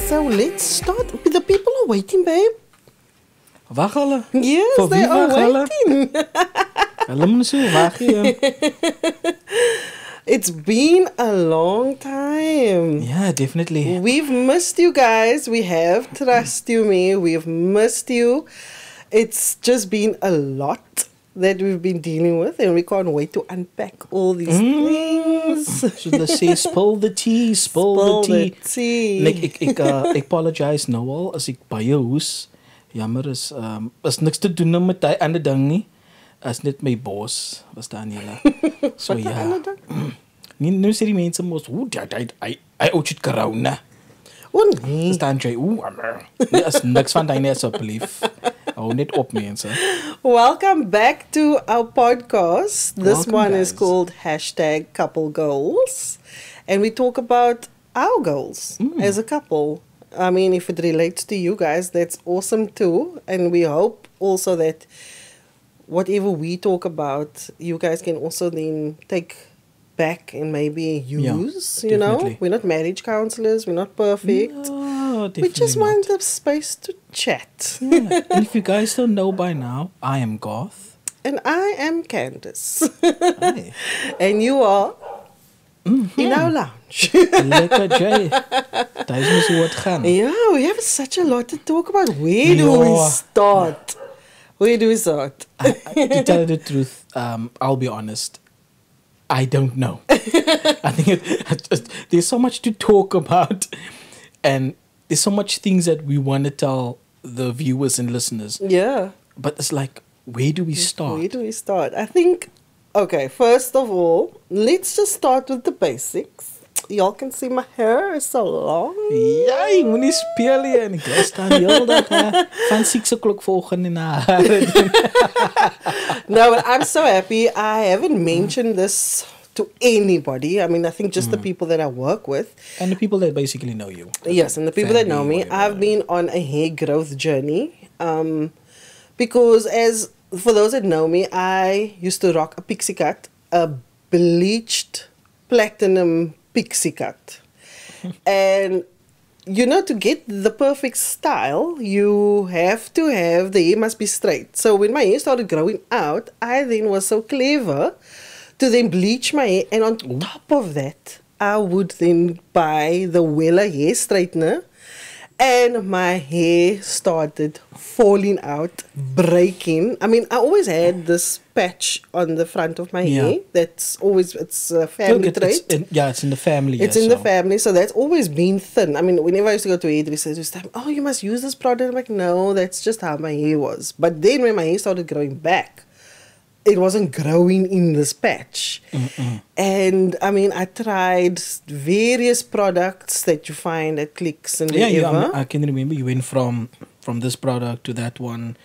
So let's start. The people are waiting, babe. Wag hulle? Yes, Vir they wie are wag hulle? waiting. Hulle moet so wag hier. It's been a long time. Yeah, definitely. We've missed you guys. We have. Trust you me. We've missed you. It's just been a lot that we've been dealing with, and we can't wait to unpack all these things. Should I say spill the tea, spill the tea. Like ek apologize nou al as ek by jou hoes. Jammer is niks te doen met daai ander ding nie. As net my bos was daar nie hulle. So Wat ja. ander ding? Nou sê die mense mos, hy oudjie corona. O nee. Staan jy, nee, as niks van daai net asseblief. Hou net op mense. Welcome back to our podcast. This Welcome, one is guys. called #couple goals. And we talk about our goals as a couple. I mean, if it relates to you guys, that's awesome too. And we hope also that whatever we talk about, you guys can also then take back and maybe use, you know. definitely. We're not marriage counselors. We're not perfect. No, We just definitely want not. a space to chat. Yeah. And if you guys don't know by now, I am Garth. And I am Candice. Hi. And you are in our lounge. Lekker Jay. Daar is mos hoe het gaan. Yeah, we have such a lot to talk about. Where do we Yeah. start? Where do we start? To tell you the truth, I'll be honest. I don't know. I think there's so much to talk about, and there's so much things that we want to tell the viewers and listeners. Yeah. But it's like, where do we start? Where do we start? I think, okay, first of all, let's just start with the basics. Y'all can see my hair is so long. Ja, jy moet nie speel nie en ek staan heel dag van 6 o'clock vanoggend in haar. No, but I'm so happy. I haven't mentioned this to anybody. I mean, I think just the people that I work with. And the people that basically know you. Yes, and the people that know me. Family, I've been on a hair growth journey. Because for those that know me, I used to rock a pixie cut, a bleached platinum pixie cut. And you know, to get the perfect style, you have to have the hair must be straight. So when my hair started growing out, I then was so clever to then bleach my hair. And on top of that, I would then buy the Wella hair straightener. And my hair started falling out, breaking. I mean, I always had this patch on the front of my hair. That's always, it's a family trait. It's in the family. It's in the family, so that's always been thin. I mean, whenever I used to go to hairdressers, used to say, oh, you must use this product. I'm like, no, that's just how my hair was. But then when my hair started growing back, it wasn't growing in this patch. And I mean, I tried various products that you find at Clicks and whatever. I can remember you went from this product to that one.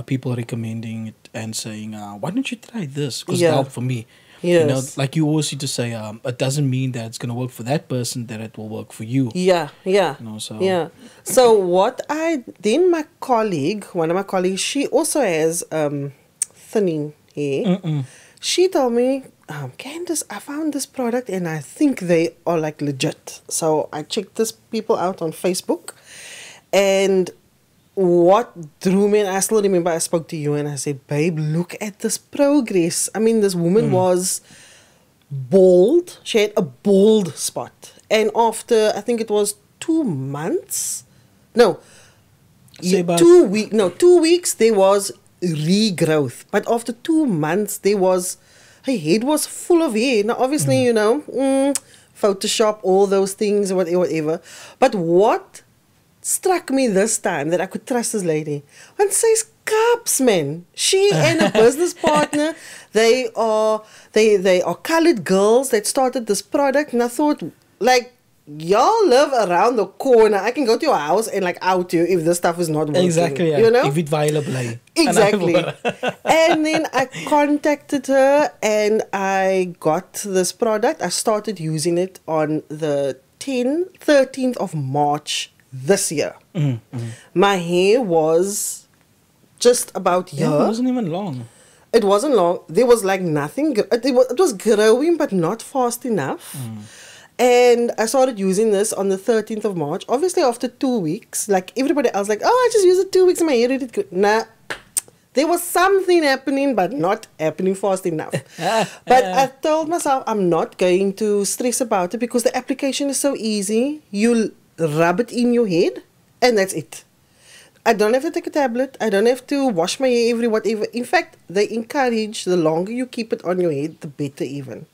People recommending it and saying, why don't you try this? Because it helped for me. Yes. You know, like you always used to say, it doesn't mean that it's going to work for that person, that it will work for you. Yeah. You know, so. Yeah. So then my colleague, one of my colleagues, she also has thinning hair. She told me, Candice, I found this product and I think they are like legit. So I checked this people out on Facebook, and what drew me, and I still remember I spoke to you and I said, babe, look at this progress. I mean, this woman was bald. She had a bald spot. And after, I think it was 2 months. No. Say about 2 weeks. No, 2 weeks there was regrowth. But after 2 months, her head was full of hair. Now, obviously, you know, Photoshop, all those things, whatever. But what struck me this time that I could trust this lady? And says cups, man. She and a business partner, they are colored girls that started this product. And I thought, like, y'all live around the corner. I can go to your house and like out you if this stuff is not working. Exactly, yeah. You know? If it's viable. Exactly. And then I contacted her and I got this product. I started using it on the 13th of March this year. My hair was just about here. Yeah, it wasn't even long. It wasn't long. There was like nothing. It was growing, but not fast enough. And I started using this on the 13th of March. Obviously, after 2 weeks, like everybody else, like, oh, I just used it 2 weeks and my hair did good. Nah, there was something happening, but not happening fast enough. But I told myself I'm not going to stress about it because the application is so easy. You rub it in your head, and that's it. I don't have to take a tablet. I don't have to wash my hair every whatever. In fact, they encourage the longer you keep it on your head, the better even.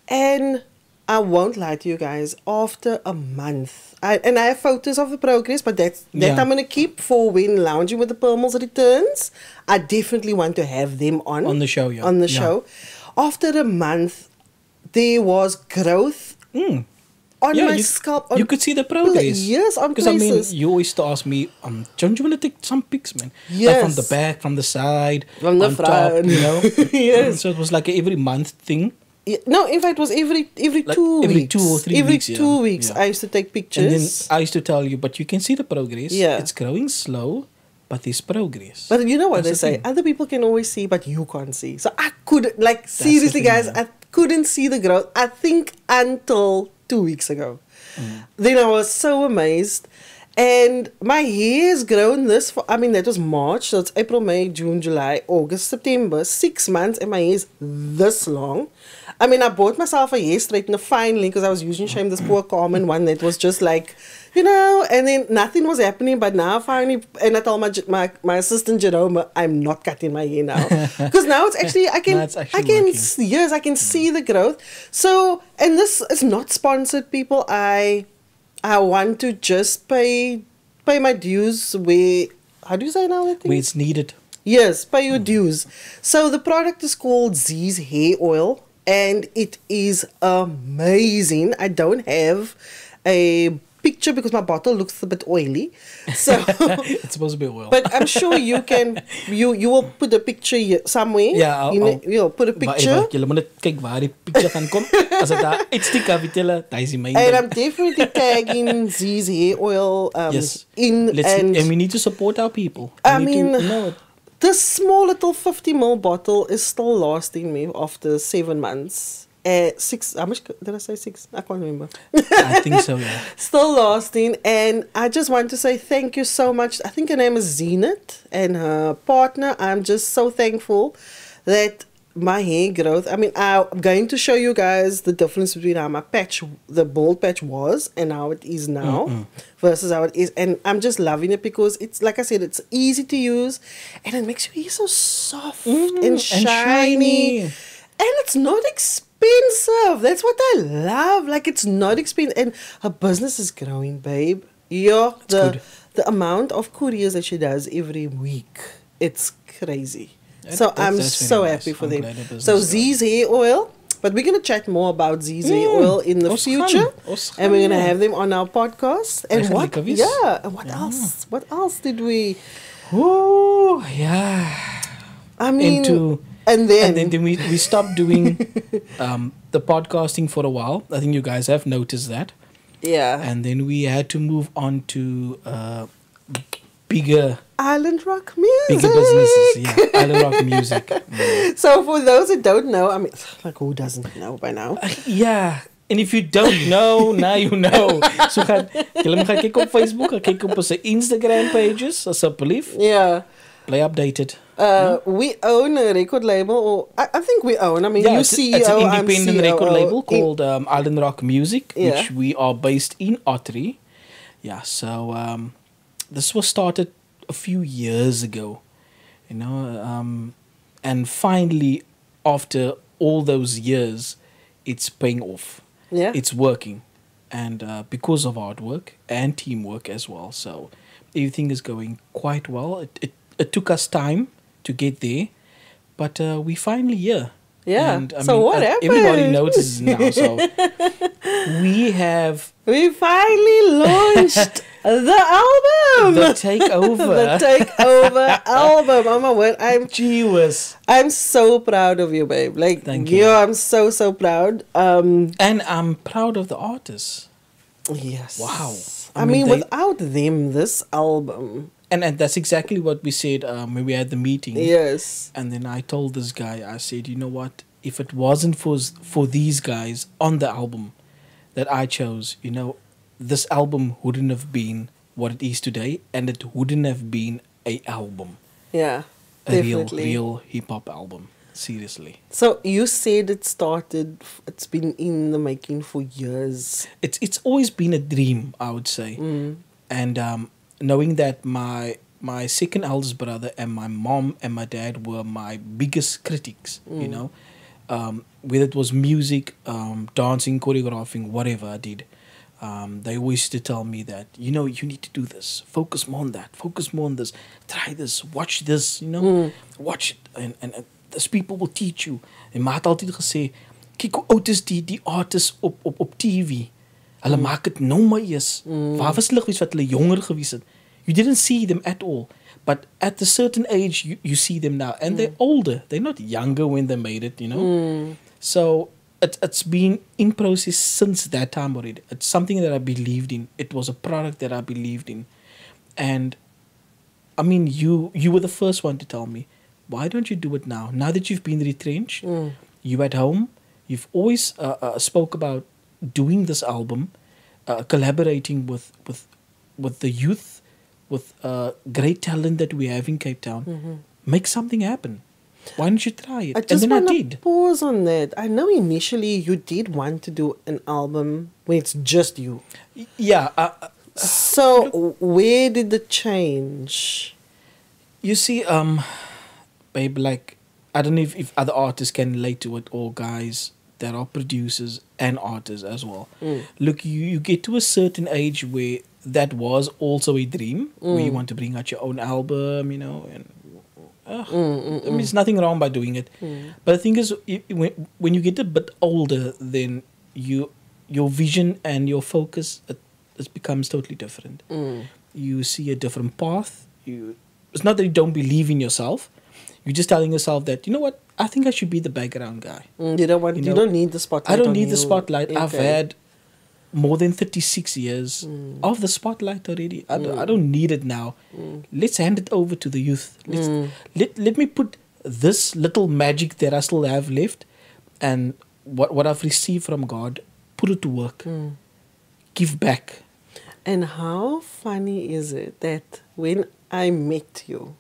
And I won't lie to you guys, after a month, I have photos of the progress, but that I'm going to keep for when Lounging with the Pearls returns. I definitely want to have them on the show. Yeah. On the show. After a month, there was growth on my scalp. You could see the progress. Yes, on places. Because you always used to ask me, don't you want to take some pics, man? Yes. Like from the back, from the side, from the front, top, Yes. So it was like every month thing. Yeah, no, in fact, it was every like 2 weeks. Every 2 or 3 weeks. Every 2 weeks, I used to take pictures. And then I used to tell you, but you can see the progress. Yeah. It's growing slow, but there's progress. But you know what they say? Other people can always see, but you can't see. So I couldn't, like, seriously, guys, I couldn't see the growth, I think, until 2 weeks ago. Then I was so amazed. And my hair has grown that was March, so it's April, May, June, July, August, September, 6 months, and my hair is this long. I mean, I bought myself a hair straightener finally because I was using this poor Carmen one that was just like, and then nothing was happening. But now finally, and I told my assistant Jerome, I'm not cutting my hair now because now it's actually I can see the growth. So, and this is not sponsored, people. I want to just pay my dues where, how do you say now? Where it's needed. Yes, pay your dues. So the product is called Z's Hair Oil, and it is amazing. I don't have a picture because my bottle looks a bit oily. So it's supposed to be oil. But I'm sure you can. You will put a picture somewhere. Yeah, you'll put a picture. Jy moet kyk waar die picture gaan kom. As dit daar uitstik af het hulle, daai is my. And I'm definitely tagging Z's Hair Oil yes. in. And we need to support our people. This small little 50ml bottle is still lasting me after 7 months. 6, how much did I say? 6? I can't remember. I think so, yeah. Still lasting. And I just want to say thank you so much. I think her name is Zenith and her partner. I'm just so thankful that my hair growth, I'm going to show you guys the difference between how my patch, the bald patch was and how it is now versus how it is. And I'm just loving it because it's, like I said, it's easy to use and it makes your hair so soft and shiny. And it's not expensive. That's what I love. Like, it's not expensive. And her business is growing, babe. Yeah, the amount of couriers that she does every week, it's crazy. So I'm so happy for them. So Z's Hair Oil, but we're going to chat more about Z's Hair Oil in the future. And we're going to have them on our podcast. And what? Yeah. And what else? What else did we? Oh, yeah. I mean, and then we stopped doing the podcasting for a while. I think you guys have noticed that. Yeah. And then we had to move on to bigger Island Rock music. Bigger businesses, yeah. Island Rock music. So for those who don't know, I mean, like, who doesn't know by now? Yeah. And if you don't know, now you know. So julle moet kyk op Facebook, kyk op ons Instagram pages, asseblief. Yeah. Play updated. We own a record label, or I think we own. I mean, you CEO, it's an independent record label called Island Rock Music, which we are based in Ottery. Yeah, so this was started a few years ago, and finally, after all those years, it's paying off. Yeah, it's working, and because of hard work and teamwork as well. So everything is going quite well. It took us time to get there, but we finally here. Yeah. And, so what happened? Everybody notices now. So we finally launched the album. The Takeover. The Takeover album. Oh my word! I'm so proud of you, babe. Like, thank you. I'm so proud. And I'm proud of the artists. Yes. Wow. I mean without them, this album. And that's exactly what we said when we had the meeting. Yes. And then I told this guy, I said, you know what? If it wasn't for these guys on the album, that I chose, this album wouldn't have been what it is today, and it wouldn't have been a album, Yeah, a definitely. real hip hop album. Seriously, So you said it's been in the making for years. it's always been a dream, I would say, and knowing that my second eldest brother and my mom and my dad were my biggest critics, whether it was music, dancing, choreographing, whatever I did. They always used to tell me that, you need to do this. Focus more on that. Focus more on this. Try this. Watch this. Watch it. And these people will teach you. En ma het altyd gesê, kyk hoe oud is die artists op TV. Hulle maak het nou maar eers. Waar was hulle gewees wat hulle jonger gewees het? You didn't see them at all. But at a certain age, you see them now. And they're older. They're not younger when they made it, So it's been in process since that time already. It's something that I believed in. It was a product that I believed in. And, I mean, you were the first one to tell me, why don't you do it now? Now that you've been retrenched, you at home, you've always spoke about doing this album, collaborating with the youth, with great talent that we have in Cape Town. Make something happen. Why don't you try it? I just and then want I to did. pause on that. I know initially you did want to do an album where it's just you. Yeah. So where did the change? You see, babe, like, I don't know if other artists can relate to it, or guys that are producers and artists as well. Look, you get to a certain age where that was also a dream, where you want to bring out your own album, and I mean, there's nothing wrong by doing it. But the thing is, when you get a bit older, then your vision and your focus, it becomes totally different. You see a different path. It's not that you don't believe in yourself. You're just telling yourself that, you know what, I think I should be the background guy. You don't need the spotlight. I don't need the spotlight. Okay. I've had more than 36 years of the spotlight already. I don't need it now. Let's hand it over to the youth. Let me put this little magic that I still have left, and what I've received from God, put it to work. Give back. And how funny is it that when I met you,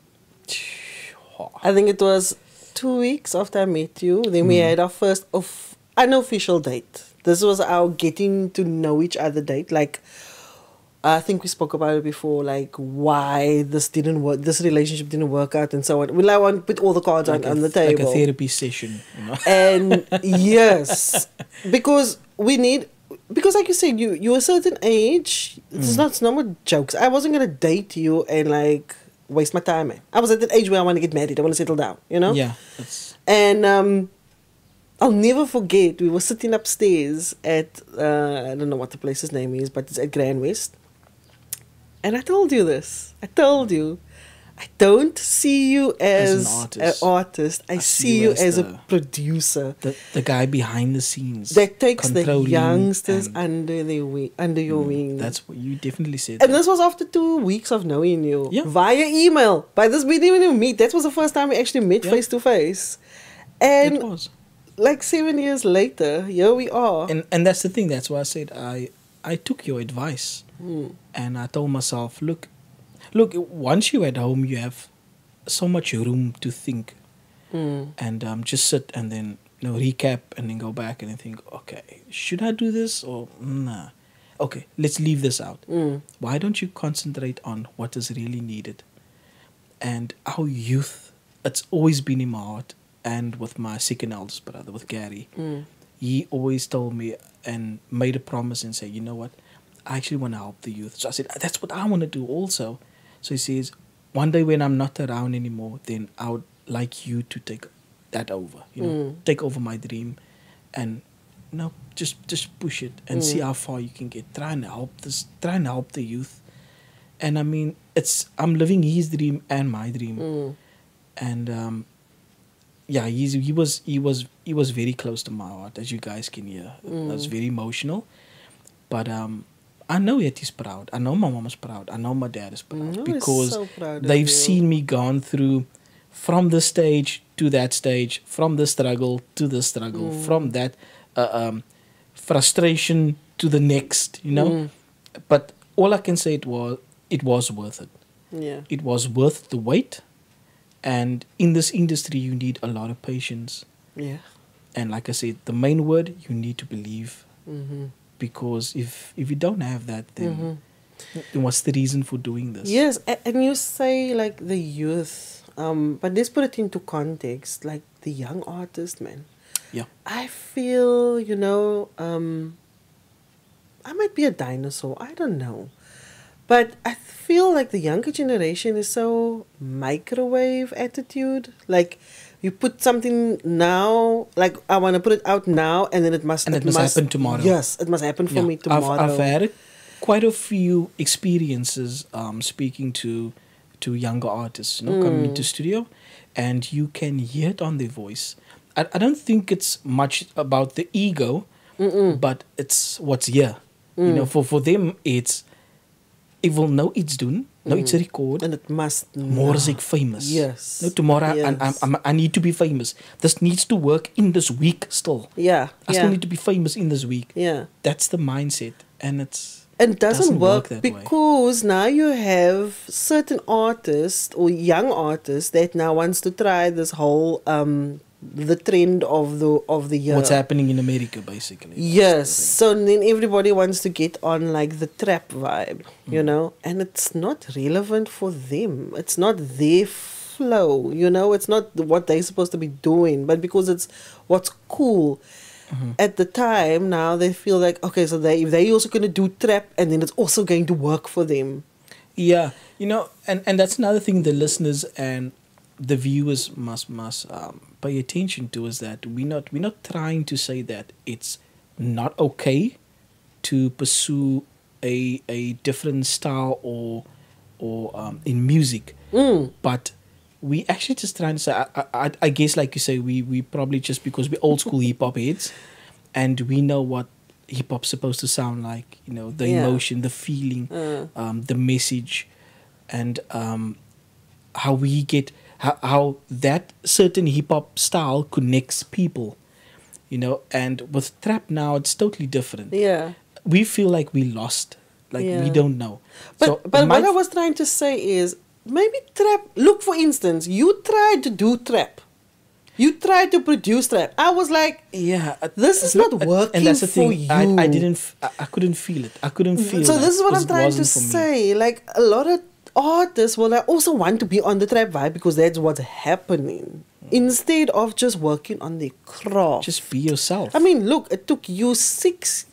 I think it was 2 weeks after I met you, then we had our first unofficial date. This was our getting to know each other date. Like, I think we spoke about it before, like why this didn't work, this relationship didn't work out, and so on. We want to put all the cards on the table. Like a therapy session. And yes, because like you said, you're a certain age. It's not more jokes. I wasn't gonna date you and like waste my time. I was at that age where I want to get married. I want to settle down. Yeah. And I'll never forget. We were sitting upstairs at I don't know what the place's name is, but it's at Grand West. And I told you this. I don't see you as an artist. I see you as a producer. The guy behind the scenes. That takes the youngsters under your wing. That's what you definitely said. And this was after 2 weeks of knowing you. Yeah. Via email. By this we didn't even meet. That was the first time we actually met face to face. And it was. Like 7 years later, here we are. And that's the thing. That's why I said I took your advice. And I told myself, look, once you're at home, you have so much room to think. And just sit and then recap and then go back and then think, okay, should I do this or nah? Okay, let's leave this out. Why don't you concentrate on what is really needed? And our youth, it's always been in my heart. And with my second eldest brother, with Gary, he always told me and made a promise and said, you know what, I actually want to help the youth. So I said, that's what I want to do also. So he says, one day when I'm not around anymore, then I would like you to take that over, take over my dream and just push it and see how far you can get. Try and help the youth. And I mean, I'm living his dream and my dream. And yeah, he was very close to my heart, as you guys can hear. I was very emotional. But I know that he's proud. I know my mom is proud. I know my dad is proud. Because so proud they've seen me gone through from this stage to that stage, from the struggle to the struggle, from that frustration to the next, you know. But all I can say it was worth it. Yeah. It was worth the wait. And in this industry, you need a lot of patience. Yeah. And like I said, the main word, you need to believe. Because if you don't have that, then what's the reason for doing this? Yes, and you say like the youth, but let's put it into context, like the young artist, man. Yeah. I feel, I might be a dinosaur, I don't know. But I feel like the younger generation is so microwave attitude. Like, you put something now, like I want to put it out now, and then it must happen tomorrow. Yes, it must happen for me tomorrow. I've had quite a few experiences speaking to younger artists, coming into studio, and you can hear it on their voice. I don't think it's much about the ego, but it's what's here. For them, it's ik wil nou iets doen, nou iets record. And it must more as ik famous. Yes. No, tomorrow Yes. I need to be famous. This needs to work in this week still. Yeah. I still need to be famous in this week. Yeah. That's the mindset. And it doesn't work that because now you have certain artists or young artists that now wants to try this whole the trend of the year. What's happening in America, basically. Yes. So then everybody wants to get on like the trap vibe, and it's not relevant for them. It's not their flow, It's not what they're supposed to be doing, but because it's what's cool. At the time, now they feel like, okay, so if they also going to do trap, and then it's also going to work for them. Yeah, and that's another thing the listeners and the viewers must pay attention to, is that we're not trying to say that it's not okay to pursue a different style or in music, but we actually just trying to say, I guess, like you say, we probably just because we're old school hip hop heads, and we know what hip hop's supposed to sound like, the emotion, the feeling, the message, and how we get how that certain hip hop style connects people, and with trap now it's totally different. Yeah, we feel like we lost, like we don't know. But what I was trying to say is, maybe trap, look, for instance, you tried to do trap. You tried to produce trap. I was like, this is not working and that's the for thing. you. I couldn't feel it. I couldn't feel it. So this is what I'm trying to say. Like, a lot of artists will also want to be on the trap vibe because that's what's happening. Instead of just working on their craft. Just be yourself. I mean, look, it took you 6...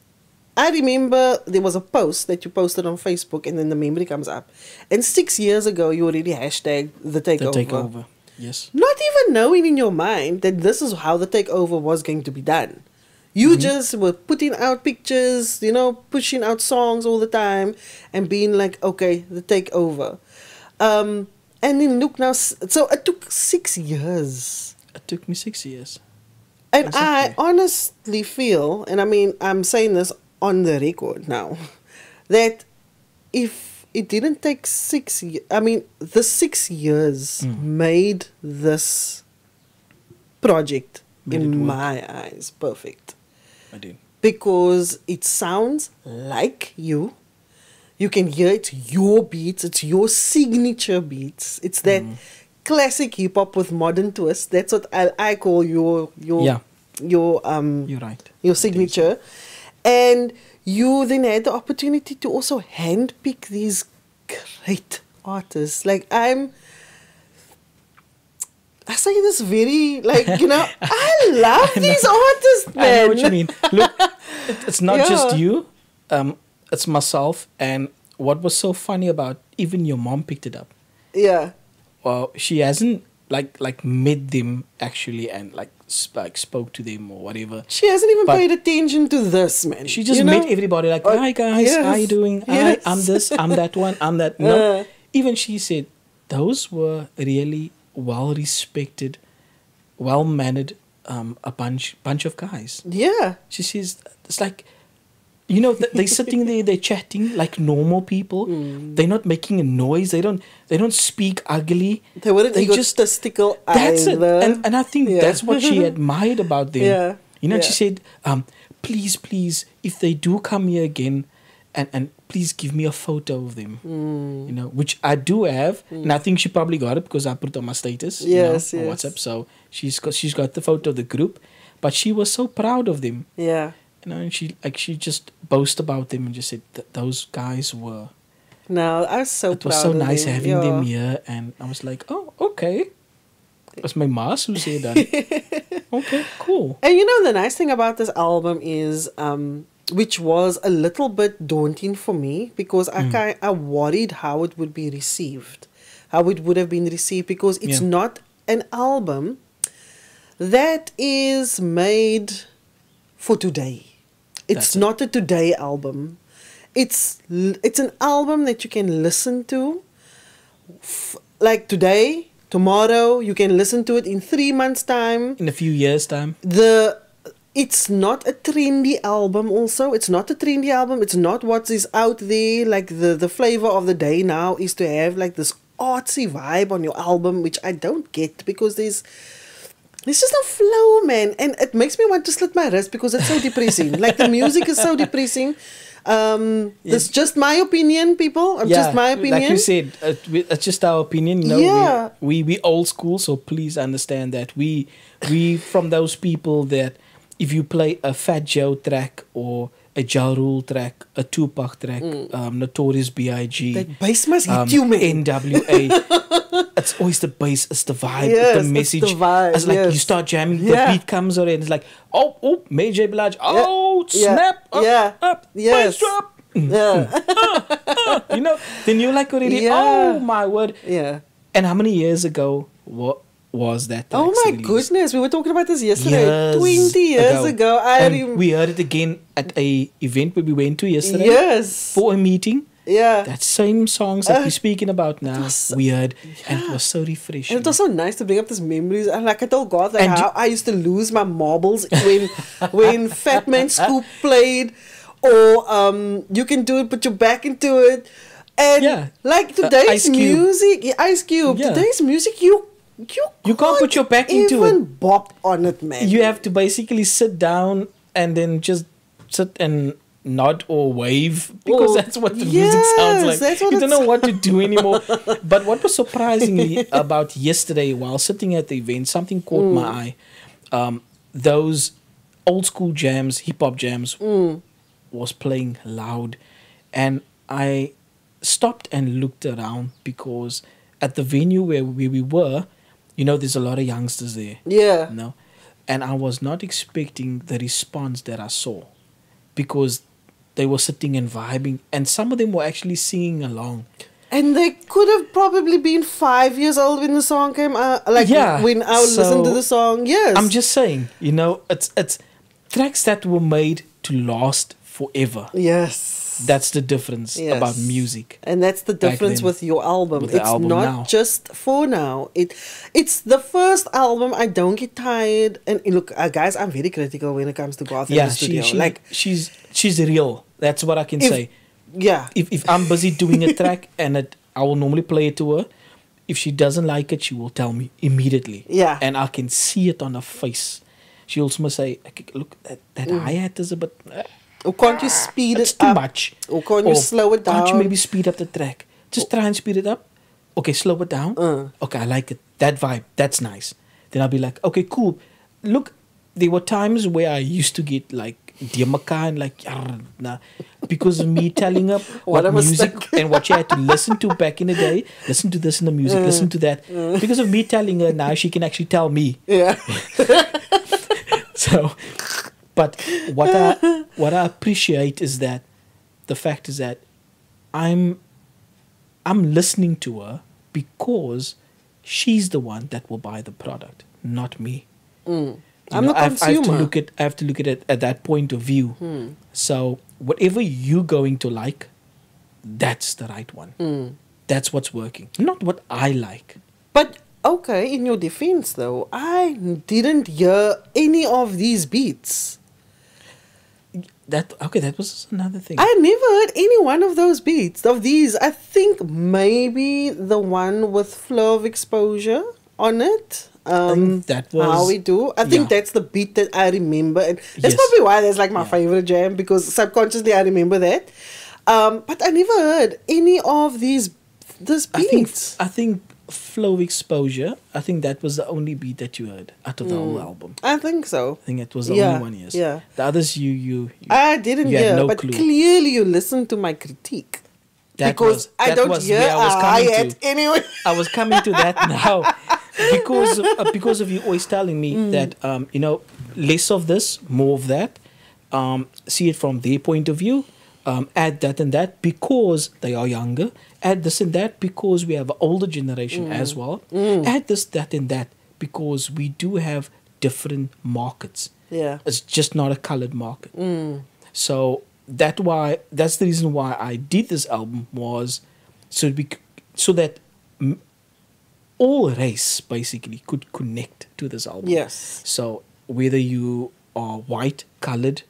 I remember there was a post that you posted on Facebook, and then the memory comes up. And 6 years ago, you already hashtagged the takeover. The takeover, yes. Not even knowing in your mind that this is how the takeover was going to be done. You just were putting out pictures, pushing out songs all the time, and being like, okay, the takeover. And then look now, so it took 6 years. It took me 6 years. And exactly. I honestly feel, and I mean, I'm saying this on the record now, that if it didn't take 6 years, I mean, the 6 years made this project, in my eyes, perfect. I did. Because it sounds like you. You can hear it's your beats, it's your signature beats. It's that classic hip hop with modern twists. That's what I call your you're right. Your signature. And you then had the opportunity to also handpick these great artists. Like, I say this very, like, I love these artists, man. I know what you mean. Look, it's not just you. It's myself. And what was so funny about, even your mom picked it up. Yeah. Well, she hasn't like met them actually and like spoke to them or whatever. She hasn't even paid attention to this, man. She just met everybody like, hi guys, how you doing? Yes. I'm this, I'm that one, I'm that. No, even she said those were really well respected, well mannered, a bunch of guys. Yeah. She says it's like, they're sitting there, they're chatting like normal people. They're not making a noise. They don't speak ugly. They weren't egotistical either. That's it. And I think that's what she admired about them. Yeah. She said, please, please, if they do come here again, and please give me a photo of them, you know, which I do have, and I think she probably got it because I put it on my status, Yes, on yes. WhatsApp. So she's got the photo of the group, but she was so proud of them, Yeah. you know, and she just boasted about them and just said that those guys were. No, I was so It proud was so of nice them. having them here, and I was like, oh, okay. It was my ma's who said that. Okay, cool. And you know, the nice thing about this album is, which was a little bit daunting for me because I worried how it would be received, how it would have been received, because it's not an album that is made for today. It's not a today album. It's an album that you can listen to, like today, tomorrow. You can listen to it in 3 months' time. In a few years' time. It's not a trendy album also. It's not a trendy album. It's not what is out there. Like the flavor of the day now is to have like this artsy vibe on your album, which I don't get because there's just no flow, man. And it makes me want to slit my wrist because it's so depressing. Like the music is so depressing. It's just my opinion, people. Just my opinion. Like you said, it's just our opinion. You know, we old school, so please understand that we from those people that if you play a Fat Joe track or a Ja Rule track, a Tupac track, Notorious B.I.G. That bass must hit you, man. NWA. It's always the bass, it's the vibe, Yes, it's the message. It's the vibe, it's like you start jamming, the beat comes on, and it's like, oh, Mary J. Blige, snap, up, bass drop. You know, then you're like already, oh my word. Yeah. And how many years ago was that? Oh my goodness, we were talking about this yesterday. 20 years ago. We heard it again at a event where we went to yesterday. Yes. For a meeting. Yeah. That same songs that we're speaking about now, we heard, and it was so refreshing. And it was so nice to bring up these memories. And like I told Garth, like how I used to lose my marbles when Fat Man Scoop played, or You Can Do It, put your back into it. And like today's music, Ice Cube, today's music, you can't put your back into it. Even bop on it, man. You have to basically sit down and then just sit and nod or wave because that's what the music sounds like. That's what you don't know what to do anymore. But what was surprisingly about yesterday while sitting at the event, something caught my eye. Those old school jams, hip hop jams, was playing loud, and I stopped and looked around because at the venue where we were, you know, there's a lot of youngsters there. Yeah. You know? And I was not expecting the response that I saw because they were sitting and vibing, and some of them were actually singing along. And they could have probably been 5 years old when the song came out. When I listened to the song, yes. I'm just saying, you know, it's tracks that were made to last forever. Yes. That's the difference about music. And that's the difference with your album. It's album not now. just for now. It's the first album. I don't get tired. And look, guys, I'm very critical when it comes to Garth in the studio. She's real. That's what I can say. Yeah. If I'm busy doing a track and I will normally play it to her. If she doesn't like it, she will tell me immediately. Yeah. And I can see it on her face. She also must say, look, that hi-hat is a bit... Or can't you speed it up? It's too much. Or can't you slow it down? Can't you maybe speed up the track? Just try and speed it up. Okay, slow it down. Okay, I like it. That vibe, that's nice. Then I'll be like, okay, cool. Look, there were times where I used to get like Diamaka and like, because of me telling her what music and what she had to listen to back in the day. Listen to this in the music, listen to that. Because of me telling her, now she can actually tell me. Yeah. So... But what I appreciate is that the fact is that I'm listening to her because she's the one that will buy the product, not me. I'm the consumer. I have to look at it at that point of view. So whatever you're going to like, that's the right one. That's what's working, not what I like. But okay, in your defense though, I didn't hear any of these beats. That was another thing. I never heard any one of those beats. Of these, I think maybe the one with Flow of Exposure on it. I think that was how we do. I think that's the beat that I remember, and that's probably why that's like my favorite jam, because subconsciously I remember that. But I never heard any of this beats. I think Flow Exposure, I think that was the only beat that you heard out of the whole album. I think so. I think it was the only one, yes. Yeah. The others I didn't hear, no but clue. clearly you listened to my critique. That because I don't was hear where I was a coming hi-hat to. anyway. I was coming to that now. Because of you always telling me that, less of this, more of that. See it from their point of view. Add that and that because they are younger. Add this and that because we have an older generation as well. Add this, that and that because we do have different markets. Yeah. It's just not a colored market. So that's the reason why I did this album, was so that all race basically could connect to this album. Yes. So whether you are white, colored,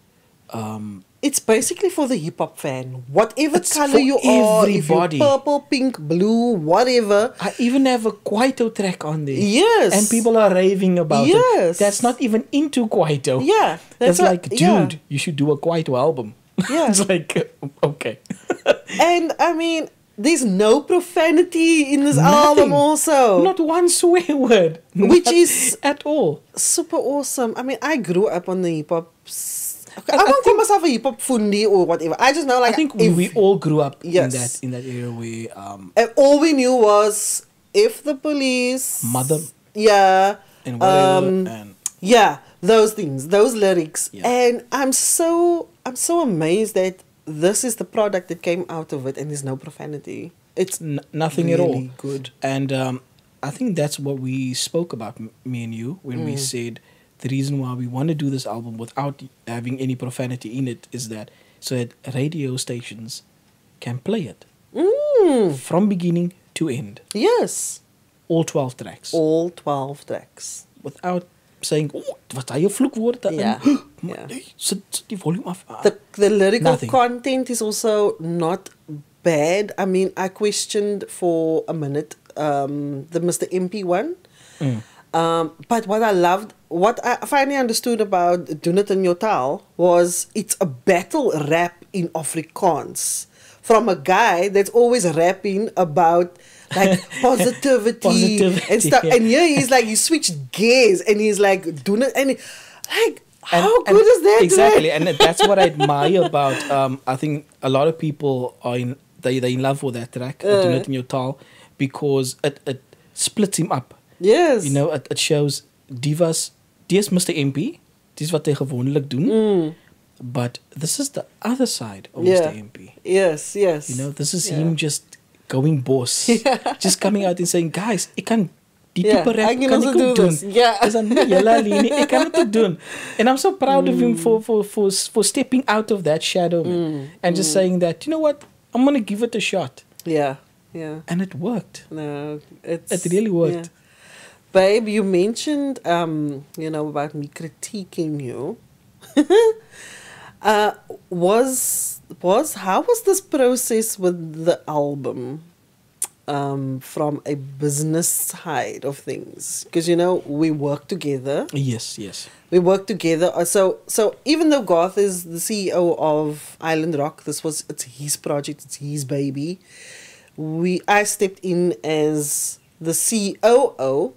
it's basically for the hip hop fan. Whatever It's color for you are, everybody. if you're purple, pink, blue, whatever. I even have a Kwaito track on there. Yes. And people are raving about Yes. it. That's not even into Kwaito. Yeah. That's what- like, dude, yeah. you should do a Kwaito album. Yeah. It's like, okay. And I mean, there's no profanity in this Nothing. album also. Not one swear word. Which Not is at all. super awesome. I mean, I grew up on the hip hop. I I won't call myself a hip hop fundi or whatever. I just know, like, I think if- we all grew up Yes. in that era where and all we knew was if the police, Mother yeah, and whatever and yeah, those things, those lyrics, Yeah. and I'm so amazed that this is the product that came out of it, and there's no profanity. It's nothing at all. really good. And I think that's what we spoke about, me and you, when we said the reason why we want to do this album without having any profanity in it is that so that radio stations can play it from beginning to end, Yes, all 12 tracks, all 12 tracks. without saying, oh, wat hy 'n vloekwoord daarin? Ja, Maar ja. nee, sit die volume af. The lyrical Nothing. content is also not bad. I mean, I questioned for a minute the Mr. MP one. But what I loved, what I finally understood about Doen It in Your Taal was it's a battle rap in Afrikaans from a guy that's always rapping about like positivity and stuff. yeah. And here he's like, he switched gears and he's like, Doen It. And like, And- how and good is that? Exactly, man? and that's what I admire about. I think a lot of people are they're in love with that track, Do It in Your Taal, because it splits him up. Yes. You know, it shows divas. Dis Mr. MP, dis wat hy gewoonlik doen. But this is the other side of Mr. MP. Yes, yes. You know, this is him just going boss, just coming out and saying, guys, ek kan die Yeah, type rap I can kan also ek do ook doen. this. Yeah. Dis aan julle linie, ek kan dit ook doen. And I'm so proud of him for stepping out of that shadow, man, and just saying that, you know what, I'm gonna give it a shot. Yeah, yeah. And it worked. No, it really worked. Babe, you mentioned, about me critiquing you. How was this process with the album from a business side of things? Because, we work together. Yes. We work together. So even though Garth is the CEO of Island Rock, it's his project, it's his baby. I stepped in as the COO.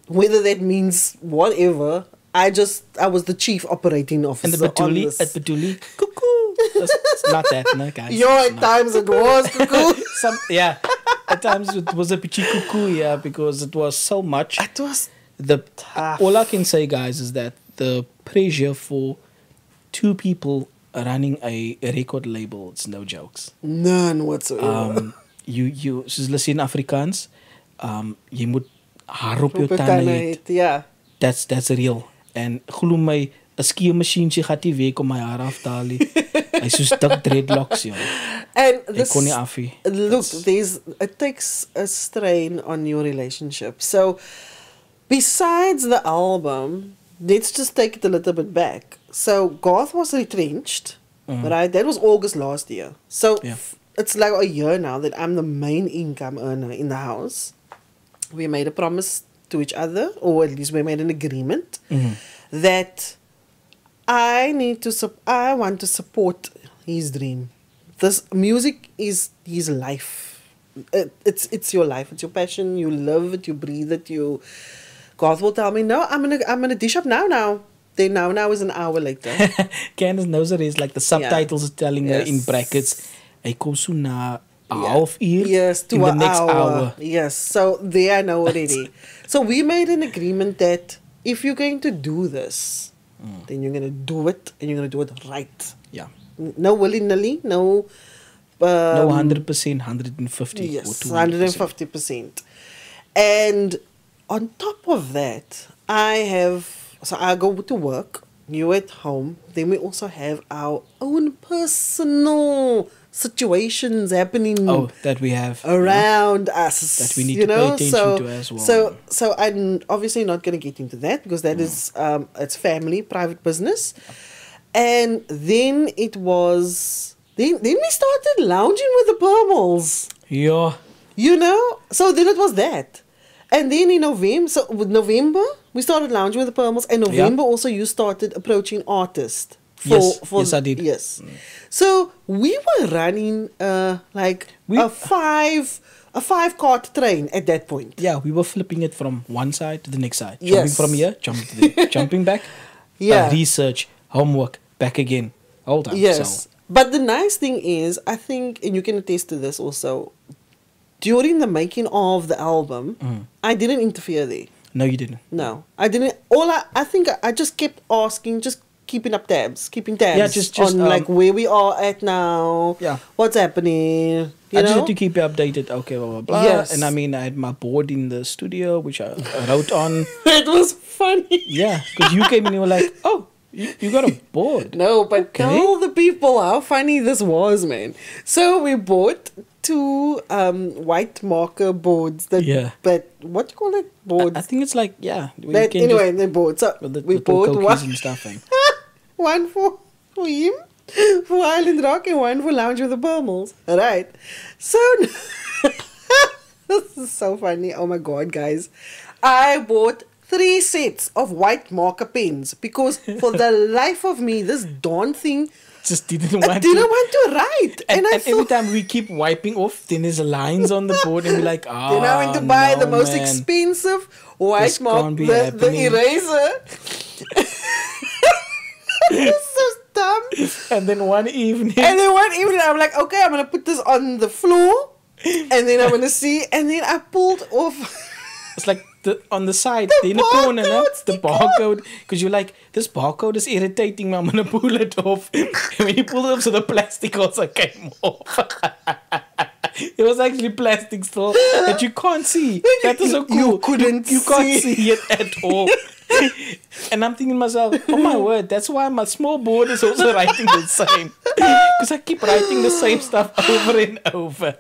Whether that means whatever, I was the chief operating officer. And the on this. Batuli, cuckoo. It's not that, no, guys. At times it was cuckoo. At times it was a pichi cuckoo, yeah, because it was so much. It was tough. All I can say, guys, is that the pressure for two people running a record label, it's no jokes. None whatsoever. You soos hulle sê in Afrikaans, jy moet haar op jou Op 'n tande tande hê. het, ja. That's real. En glo my, 'n skeermasjienjie gaan nie week om my haar af te haal nie. Hy soos dik dreadlocks, joh. And Ek kon nie af nie. look, it takes a strain on your relationship. So, besides the album, let's just take it a little bit back. So, Garth was retrenched, right? That was August last year. So, Yeah. it's like a year now that I'm the main income earner in the house. We made a promise to each other, or at least we made an agreement that I want to support his dream. This music is his life. It's your life. It's your passion. You live it. You breathe it. Garth will tell me, no, I'm gonna dish up now. Then now is an hour later. Candace knows it is like the subtitles are telling her in brackets. Hy kom so na a half uur to in the an next hour. Yes, so there I know already. So we made an agreement that if you're going to do this, then you're going to do it, and you're going to do it right. Yeah. No willy-nilly, no... no 100%, 150 yes, or 200%. 150%. And on top of that, I go to work, you at home, then we also have our own personal situations happening that we have around us that we need to pay attention to as well. So I'm obviously not going to get into that because that is it's family, private business. And then it was then we started lounging with the Purmels. Yeah. You know? So then it was that. And then in November we started lounging with the Purmels, and November also you started approaching artists. Yes, I did. Yes. So we were running a 5-cart train at that point. Yeah, we were flipping it from one side to the next side. Yes. Jumping from here, jumping to there, jumping back. Yeah. Research, homework, back again. Hold on. Yes. So. But the nice thing is, I think, and you can attest to this also, during the making of the album, I didn't interfere there. No, you didn't. No, I didn't. I think I just kept asking, keeping tabs Yeah, just on like where we are at now. Yeah, what's happening. I just had to keep you updated. Okay, blah blah blah. Yes. And I mean, I had my board in the studio, which I wrote on. It was funny. Yeah, because you came and you were like, "Oh, you got a board." No, but tell the people how funny this was, man. So we bought 2 white marker boards. But what do you call it? Boards. I think it's like anyway, they bought. So we bought one and stuff. one for him, for Island Rock, and one for Lounge with the Purmels. All right. So this is so funny. Oh my god, guys! I bought 3 sets of white marker pens because for the life of me, this darn thing just didn't want to write. And every time we keep wiping off, then there's lines on the board, and we're like, then I went to buy the most expensive white marker, the eraser. It's so dumb. And then one evening, I'm like, okay, I'm gonna put this on the floor, and then I'm gonna see, and then I pulled off. It's like on the side, in the corner, the barcode, because you're like, this barcode is irritating me, I'm gonna pull it off. And when you pull it off, so the plastic also came off. It was actually plastic still that you can't see. That is so cool. You can't see it at all. And I'm thinking to myself, oh my word, that's why my small board is also writing the same. Because I keep writing the same stuff over and over.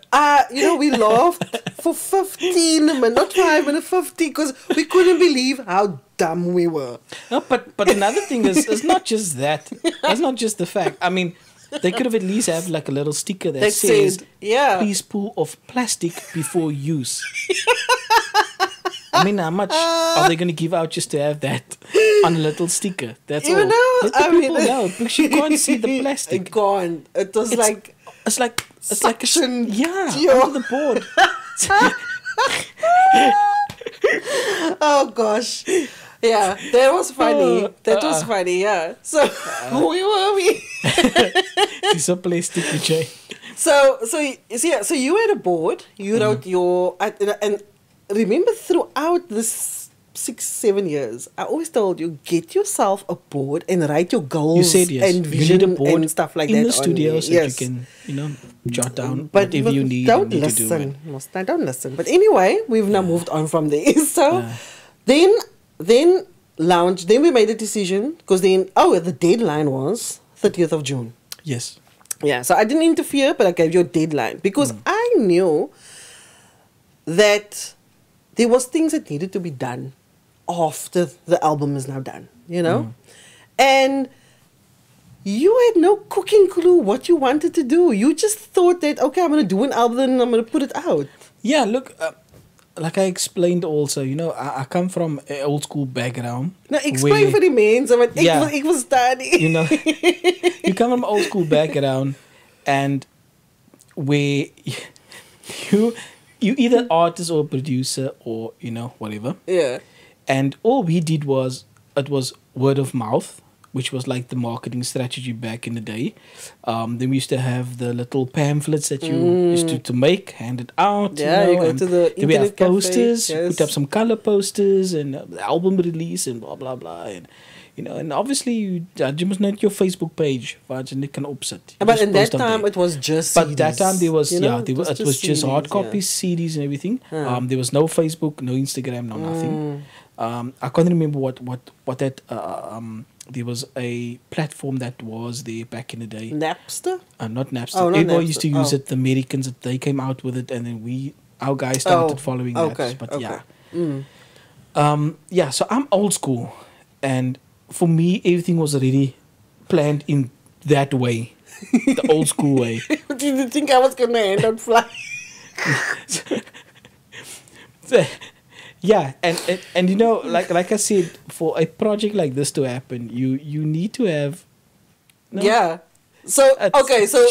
We laughed for 15 minutes, not 5 minutes, 50, because we couldn't believe how dumb we were. No, but another thing is, it's not just that. That's not just the fact. I mean, they could have at least have like a little sticker that says, please pull off plastic before use. I mean, how much are they going to give out just to have that on a little sticker? That's all. Let the people know, because you can't see the plastic. It can't. It's like suction. Under the board. Oh gosh. Yeah, that was funny. Was funny, yeah. So, where were we? It's a plastic, Jay. So you had a board. You wrote your... And remember, throughout this 6-7 years, I always told you, get yourself a board and write your goals. You said yes. And vision, you need a board and stuff like that in the studio so you can, jot down whatever you need. Don't listen. Don't listen. But anyway, we've now moved on from there. So then lounge. Then we made a decision because then the deadline was 30th of June. Yes. Yeah. So I didn't interfere, but I gave you a deadline because I knew that there was things that needed to be done after the album is now done, and you had no cooking clue what you wanted to do. You just thought that, okay, I'm going to do an album and I'm going to put it out. Yeah, look, like I explained also, I come from an old school background. Nou, explain vir die mense want ek was study. You come from old school background, and where you either artist or producer or whatever. Yeah. And all we did was it was word of mouth, which was like the marketing strategy back in the day. Then we used to have the little pamphlets that you used to make, hand it out. Yeah, you go to the then we have internet cafe, posters, yes. put up some color posters and the album release and blah blah blah. And and obviously you must know your Facebook page, waar jy kan opsit. But in that time it was just CDs. But that time there was it was just CDs, hard copies, CDs and everything. There was no Facebook, no Instagram, no nothing. I can't remember what that there was a platform that was there back in the day. Napster? Not Napster. Oh, not Everybody Napster. used to use it. The Americans, they came out with it, and then our guys started following that. But yeah. So I'm old school, and for me, everything was already planned in that way, the old school way. Did you think I was gonna end on fly? Yeah, and like I said, for a project like this to happen, you need to have. Yeah. So okay, so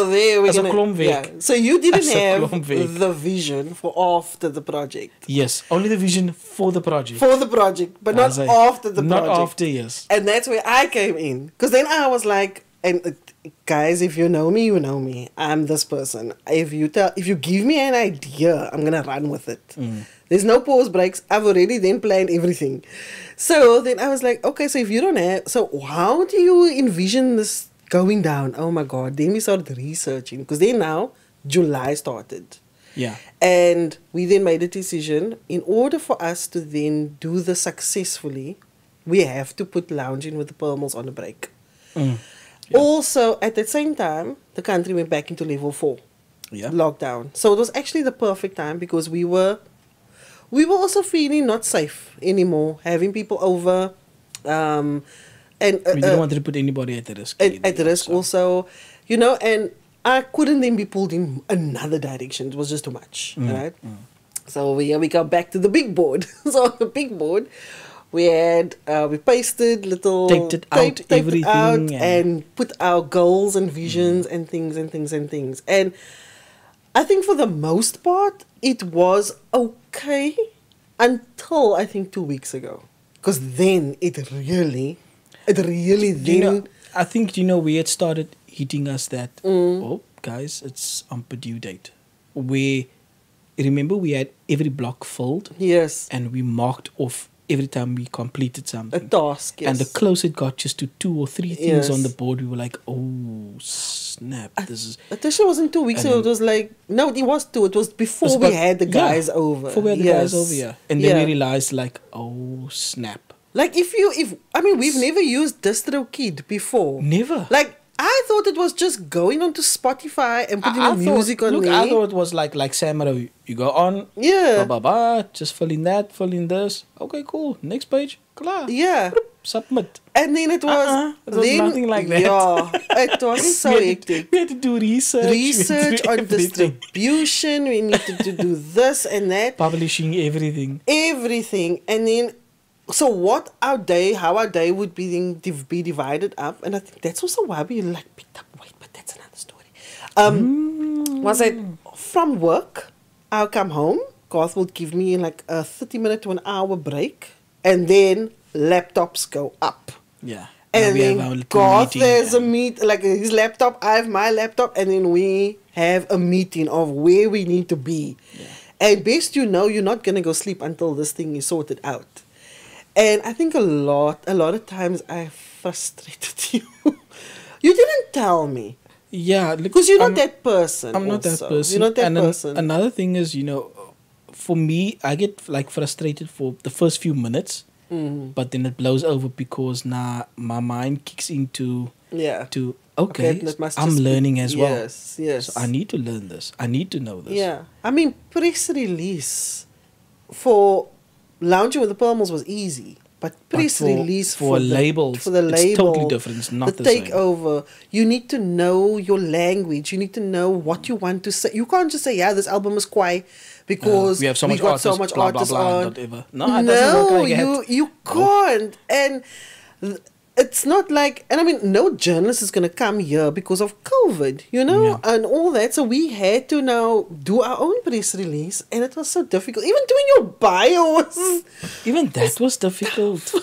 there we're gonna. Yeah. So you didn't have the vision for after the project. Yes, only the vision for the project. For the project, but not after the project. Not after, yes. And that's where I came in, because then I was like, and guys, if you know me, you know me. I'm this person. If you give me an idea, I'm gonna run with it. There's no pause breaks. I've already then planned everything. So then I was like, okay, so if you don't have, so how do you envision this going down? Oh my God. Then we started researching, because then now July started. Yeah. And we then made a decision, in order for us to then do this successfully, we have to put Lounging with the Pearls on a break. Yeah. Also, at the same time, the country went back into level 4. Yeah. Lockdown. So it was actually the perfect time, because we were also feeling not safe anymore, having people over. And we didn't want to put anybody at risk. At risk also, and I couldn't then be pulled in another direction. It was just too much, right? So we go back to the big board. So on the big board, we had we pasted little taped everything out and put our goals and visions and things. And I think for the most part it was okay until I think 2 weeks ago, because then it really then I think we had started hitting us that oh guys, it's on due date. Remember we had every block filled. Yes. And we marked off every time we completed something. A task, yes. And the closer it got just to 2 or 3 things on the board, we were like, oh, snap. Atisha wasn't 2 weeks ago. It was like, no, it was 2. It was before we had the guys over. Before we had the guys over, yeah. And then we realized, like, oh, snap. Like, we've never used DistroKid before. Never. Like, I thought it was just going onto Spotify and putting the music on there. I thought it was like Samara. You go on, just fill in that, fill in this. Okay, cool. Next page, klar. Yeah. Submit. And then it was, nothing like that. Yeah, it was so hectic. We had to do research. Research on distribution. We needed to do this and that. Publishing everything. Everything. And then, so how our day would be divided up, and I think that's also why we picked up weight, but that's another story. Was that from work, I'll come home, Garth will give me like a 30-minute to an hour break, and laptops go up. Yeah. And then Garth has a meet, like his laptop, I have my laptop, and then we have a meeting of where we need to be. Yeah. And best you're not going to go sleep until this thing is sorted out. And I think a lot of times I frustrated you. You didn't tell me. Yeah. Because you're not that person. I'm not that person. You're not that person. Another thing is, for me, I get like frustrated for the first few minutes. But then it blows over because now my mind kicks into okay, I'm learning as well. Yes, yes. So I need to learn this. I need to know this. Yeah. I mean, press release for Lounging with the Pearls was easy. but press release for labels, for the label, it's totally different. It's not the same. takeover. You need to know your language. You need to know what you want to say. You can't just say, yeah, this album is quiet because we have so much got artists, so much blah, blah, artists blah, on. whatever. No, it doesn't work like that. You can't. And it's not like, and I mean, no journalist is going to come here because of COVID, and all that. So we had to now do our own press release, and it was so difficult. Even doing your bio was difficult.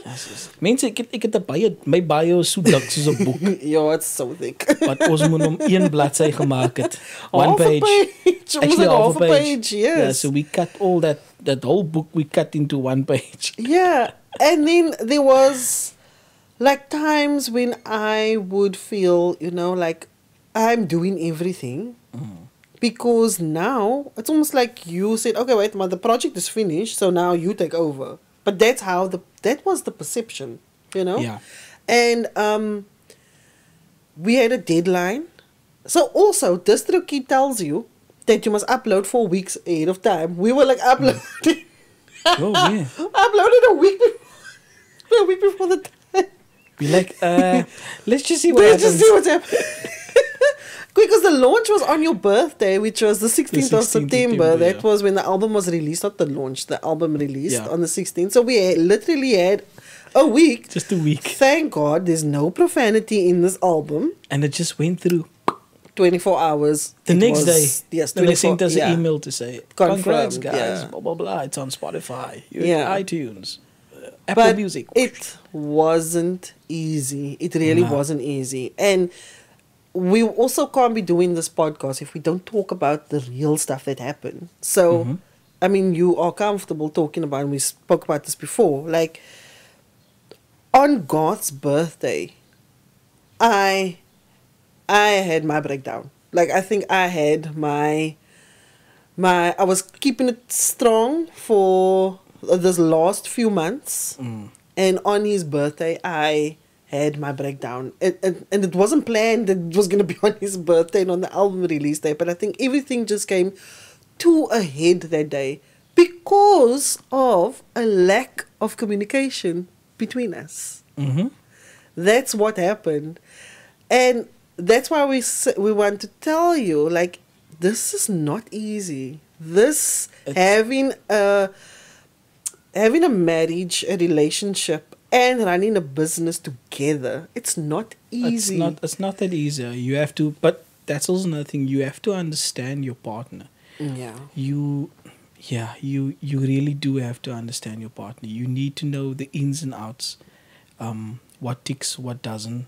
Yes. Mense, ek het 'n baie my bio is so dik soos 'n boek. Ja, it's so thick. Wat ons moet hom een bladsy gemaak het. One half page. Actually, half a page, yes. Yeah, so we cut all that whole book we cut into one page. Yeah. And then there was like times when I would feel, like I'm doing everything. Because now it's almost like you said, okay, wait, the project is finished, so now you take over. But that's how that was the perception, Yeah. And we had a deadline. So also, DistroKid tells you that you must upload 4 weeks ahead of time. We were like uploading. Oh, yeah. Uploaded a week before the time. Be like, let's just see what happens. Let's just see what's happening. Because the launch was on your birthday, which was the 16th of September. That was when the album was released, not the launch. The album released on the 16th. So we literally had a week. Just a week. Thank God there's no profanity in this album. And it just went through. 24 hours. The next day. Yes, they sent us an email to say, congrats, guys. Yeah. Blah, blah, blah. It's on Spotify. iTunes. Apple Music. It wasn't easy. It really wasn't easy. And we also can't be doing this podcast if we don't talk about the real stuff that happened. So, I mean, you are comfortable talking about, and we spoke about this before, like, on Garth's birthday, I had my breakdown. Like, I think I had I was keeping it strong for this last few months. And on his birthday, I had my breakdown. And it wasn't planned that it was going to be on his birthday and on the album release day. But I think everything just came to a head that day because of a lack of communication between us. That's what happened. And that's why we want to tell you, like, this is not easy. Having a marriage, a relationship, and running a business together, it's not easy. It's not that easy. You have to, but that's also another thing. You have to understand your partner. Yeah. You really do have to understand your partner. You need to know the ins and outs, what ticks, what doesn't,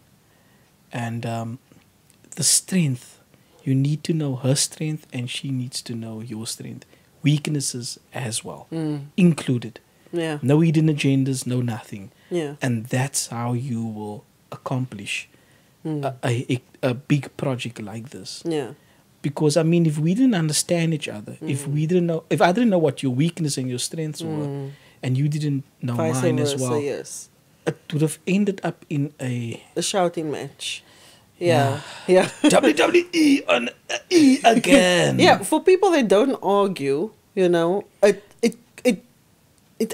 and the strength. You need to know her strength, and she needs to know your strength. Weaknesses as well, included. Yeah. No hidden agendas, no nothing. Yeah. And that's how you will accomplish a big project like this. Yeah. Because, I mean, if we didn't understand each other, if I didn't know what your weakness and your strengths were, and you didn't know mine as well, yes. it would have ended up in a shouting match. Yeah. WWE on E again. Yeah, for people that don't argue, it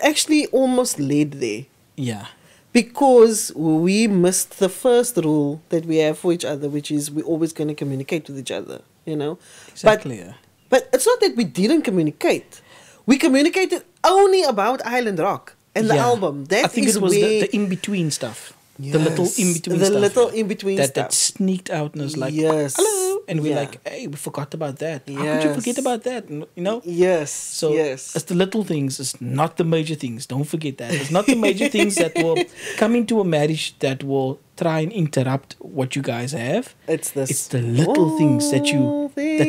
actually almost led there. Yeah. Because we missed the first rule that we have for each other, which is we're always going to communicate with each other, Exactly. But it's not that we didn't communicate. We communicated only about Island Rock and the album. I think it was the in-between stuff. Yes, the little in-between stuff. The little in-between stuff. That sneaked out and was like, yes. hello. And we're like, hey, we forgot about that. Yes. How could you forget about that? Yes. So it's the little things. It's not the major things. Don't forget that. It's not the major things that will come into a marriage that will try and interrupt what you guys have. It's the little things that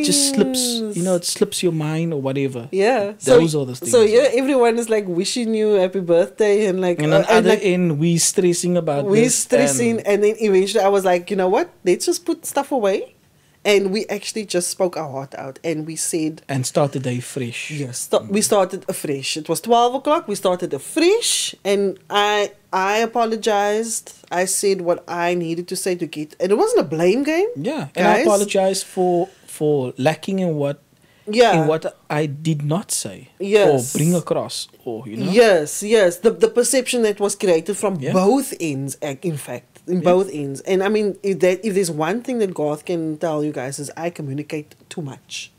just slips. It slips your mind or whatever. Yeah. Those are the things. So everyone is like wishing you happy birthday and like. And on the other end, we stressing about this. We're stressing, and then eventually I was like, you know what? Let's just put stuff away. And we actually just spoke our heart out, and we said... And started the day fresh. Yes, we started afresh. It was 12 o'clock, we started afresh, and I apologized. I said what I needed to say to get... And it wasn't a blame game. Yeah, and I apologized for lacking in what Yeah. in what I did not say Yes. or bring across, or you know. Yes, yes. The perception that was created from Yeah. both ends, in fact, in both ends. And I mean, if there's one thing that Garth can tell you guys is I communicate too much.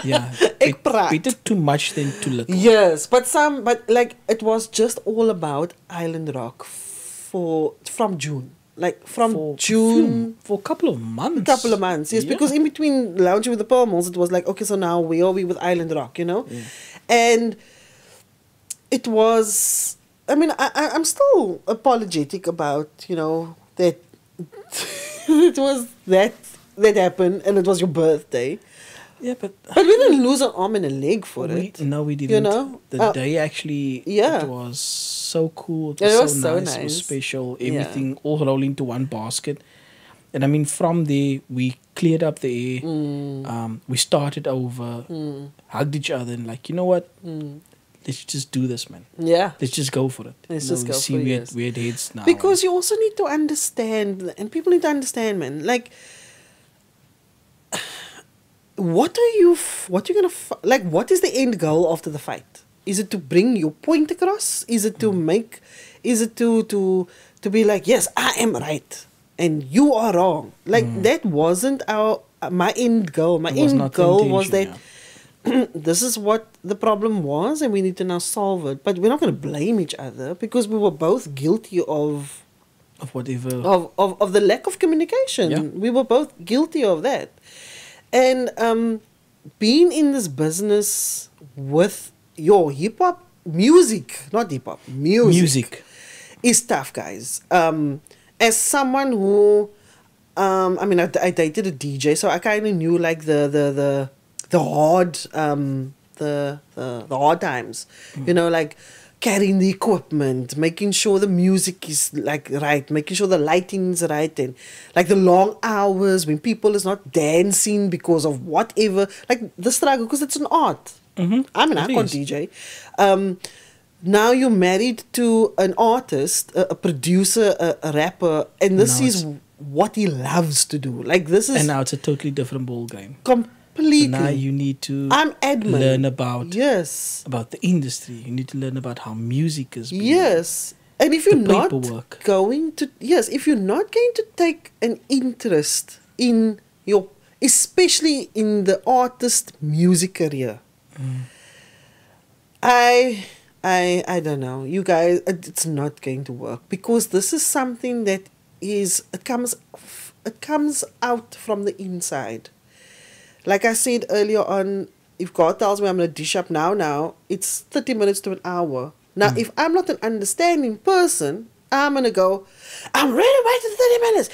Yeah, Ek praat. beter too much than too little. Yes, but like it was just all about Island Rock from June. Like from For June. for a couple of months. A couple of months, yes, Yeah. because in between Lounging with the Pearls, it was like, okay, so now where are we with Island Rock, you know? Yeah. And it was, I mean, I'm still apologetic about, you know, that it was that happened and it was your birthday. Yeah, but But we didn't lose an arm and a leg for it. No, we didn't. You know? The day actually, yeah. it was so cool. It It was, was so so nice. It was nice. special. Yeah. Everything all rolled into one basket. And I mean, from there, we cleared up the air. We started over, hugged each other, and like, you know what? Let's just do this, man. Yeah. Let's just go for it. Let's You know, just we go see for it, where, yes. where it heads now. Because you also need to understand, and people need to understand, man, like, what are you gonna like? What is the end goal after the fight? Is it to bring your point across? Is it to make? Is it to be like, yes, I am right and you are wrong? Like that wasn't my end goal. My It was end not the goal was that intention, this is what the problem was, and we need to now solve it. But we're not going to blame each other because we were both guilty of whatever. of the lack of communication. Yeah. We were both guilty of that. And being in this business with your hip hop music, not hip hop, music is tough, guys. As someone who, I mean, I dated a DJ, so I kind of knew like the hard the hard times, you know, like carrying the equipment, making sure the music is like right, making sure the lighting's right, and like the long hours when people is not dancing because of whatever, like the struggle, because it's an art. I mean, I can't DJ. Now you're married to an artist, a producer, a rapper, and this is what he loves to do. Like this is, and now it's a totally different ball game. Completely. So now you need to learn learn about the industry. You need to learn about how music is. Yes. And if you're not paperwork. if you're not going to take an interest in your, especially in the artist music career, I don't know, you guys, it's not going to work, because this is something that it comes out from the inside. Like I said earlier on, if God tells me I'm going to dish up now, it's 30 minutes to an hour. Now, if I'm not an understanding person, I'm going to go, I'm ready to wait for 30 minutes.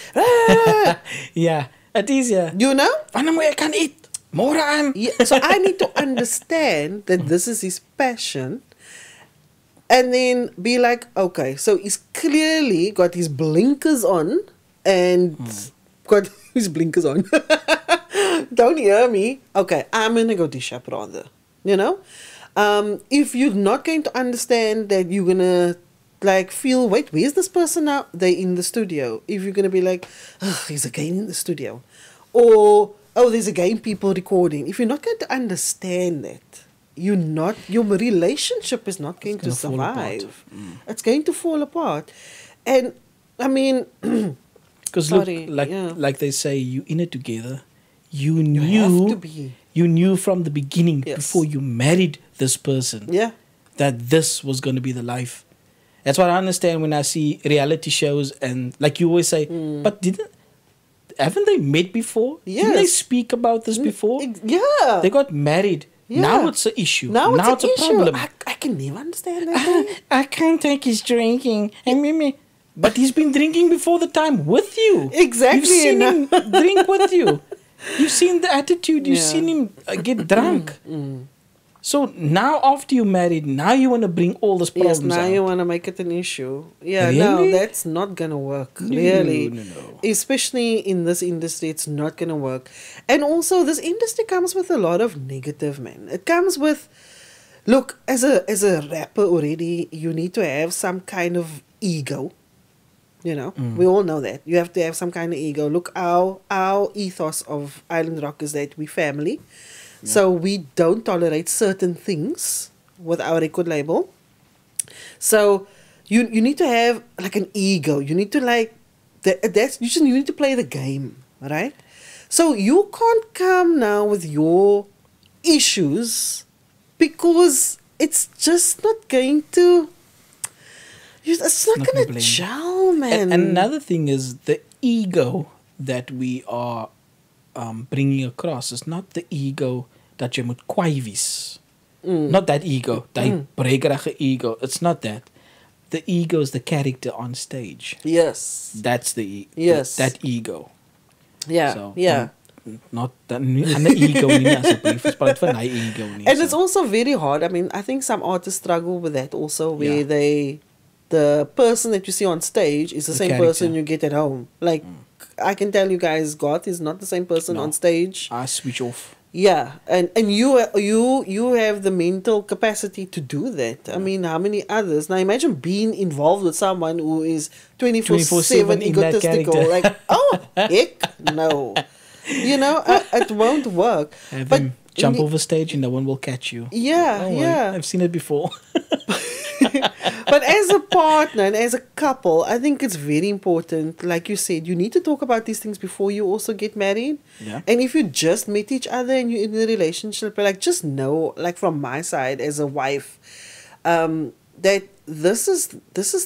Yeah, it is, yeah. You know? Wanneer I can eat. More aan. Yeah, so I need to understand that this is his passion. And then be like, okay, so he's clearly got his blinkers on and got his blinkers on. Don't hear me. Okay, I'm going to go dish up rather. You know? If you're not going to understand that you're going to like feel, wait, where's this person now? They're in the studio. If you're going to be like, oh, he's again in the studio. Or, oh, there's again people recording. If you're not going to understand that, your relationship is not going to survive. It's going to fall apart. And, I mean... Because look, like they say, you in it together. You knew, have to be. You knew from the beginning, before you married this person, that this was going to be the life. That's what I understand when I see reality shows, and like you always say, but haven't they met before? Yes. Didn't they speak about this before? Yeah. They got married. Yeah. Now it's an issue. Now it's a problem. I can never understand that. I can't take his drinking. But he's been drinking before the time with you. Exactly. You've seen him drink with you. You've seen the attitude. You've seen him get drunk. So now after you're married, now you want to bring all these problems out. Yes, now you want to make it an issue. Yeah, really? No, that's not going to work. No, really. No. Especially in this industry, it's not going to work. And also, this industry comes with a lot of negative, man. It comes with, look, as a rapper already, you need to have some kind of ego. You know, we all know that. You have to have some kind of ego. Look, our ethos of Island Rock is that we family. So we don't tolerate certain things with our record label. So you need to have like an ego. You need to you need to play the game, right? So you can't come now with your issues because it's just not going to. It's not going to gel, man. And another thing is the ego that we are bringing across is not the ego that you moet kwaai wees. Not that ego, that bregerige ego. It's not that. The ego is the character on stage. Yes. That's the that ego. Yeah. So, yeah. Not that ego but for ego. And it's also very hard. I mean, I think some artists struggle with that also, where the person that you see on stage is the same person you get at home. Like, I can tell you guys, Garth is not the same person on stage. I switch off. Yeah, and you have the mental capacity to do that. I mean, how many others? Now imagine being involved with someone who is 24/7 egotistical. Like, oh, heck no. You know, it won't work. Have them jump over stage and no one will catch you. Yeah, yeah. I've seen it before. But as a partner and as a couple, I think it's very important. Like you said, you need to talk about these things before you also get married. Yeah. And if you just met each other and you're in a relationship, like just know, like from my side as a wife, that this is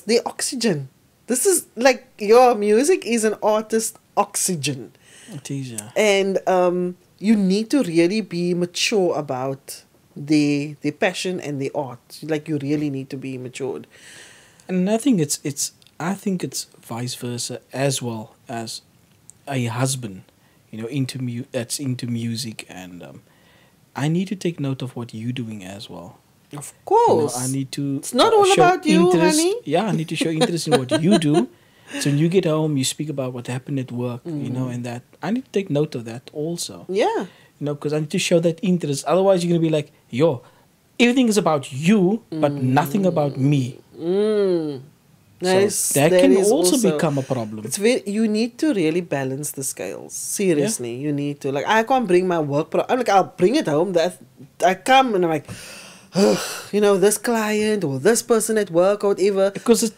the oxygen. This is like your music is an artist's oxygen. It is, yeah. And you need to really be mature about the passion and the art. Like you really need to be matured. And I think I think it's vice versa as well, as a husband, you know, that's into music, and I need to take note of what you're doing as well. Of course. You know, I need to. It's not all about you, honey. Yeah, I need to show interest in what you do. So when you get home, you speak about what happened at work, you know, and that I need to take note of that also. Yeah. You know, because I need to show that interest. Otherwise, you're going to be like, yo, everything is about you, but nothing about me. So that can also become a problem. It's you need to really balance the scales. Seriously, you need to. Like, I can't bring my work. I'm like, I'll bring it home. That I come and I'm like, you know, this client or this person at work or whatever.